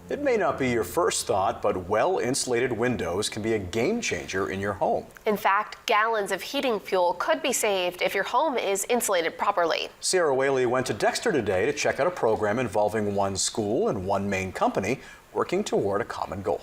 It may not be your first thought, but well-insulated windows can be a game changer in your home. In fact, gallons of heating fuel could be saved if your home is insulated properly. Sierra Whaley went to Dexter today to check out a program involving one school and one main company working toward a common goal.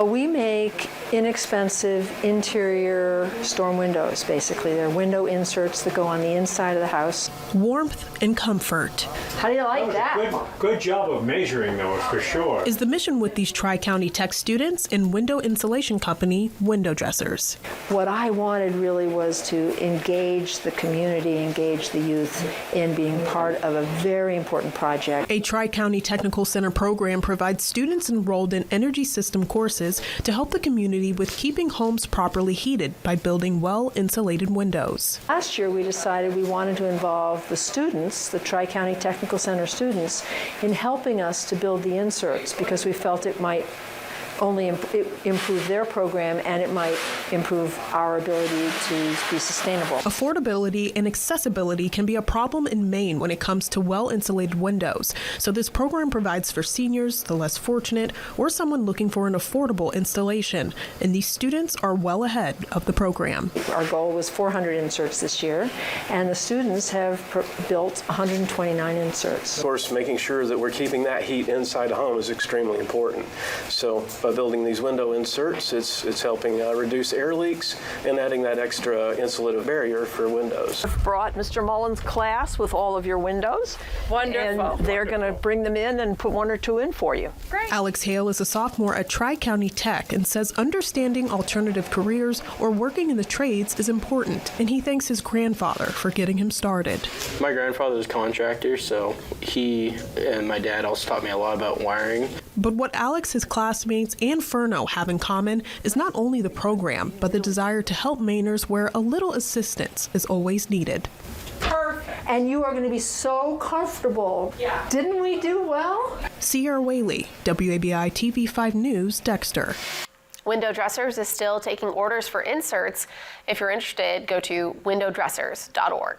We make inexpensive interior storm windows, basically. They're window inserts that go on the inside of the house. Warmth and comfort. How do you like that? Good job of measuring those, for sure. Is the mission with these Tri-County Tech students and window insulation company, Window Dressers. What I wanted really was to engage the community, engage the youth in being part of a very important project. A Tri-County Technical Center program provides students enrolled in energy system courses to help the community with keeping homes properly heated by building well-insulated windows. Last year we decided we wanted to involve the students, the Tri-County Technical Center students, in helping us to build the inserts because we felt it might only improve their program and it might improve our ability to be sustainable. Affordability and accessibility can be a problem in Maine when it comes to well-insulated windows. So this program provides for seniors, the less fortunate, or someone looking for an affordable installation. And these students are well ahead of the program. Our goal was 400 inserts this year, and the students have built 129 inserts. Of course, making sure that we're keeping that heat inside the home is extremely important. So by building these window inserts, it's helping reduce air leaks and adding that extra insulative barrier for windows. I've brought Mr. Mullen's class with all of your windows. Wonderful. And they're going to bring them in and put one or two in for you. Great. Alex Hale is a sophomore at Tri-County Tech and says understanding alternative careers or working in the trades is important, and he thanks his grandfather for getting him started. My grandfather is a contractor, so he and my dad also taught me a lot about wiring. But what Alex, his classmates, and Furno have in common is not only the program, but the desire to help Mainers where a little assistance is always needed. Perfect. And you are going to be so comfortable. Yeah. Didn't we do well? Sierra Whaley, WABI TV5 News, Dexter. Window Dressers is still taking orders for inserts. If you're interested, go to windowdressers.org.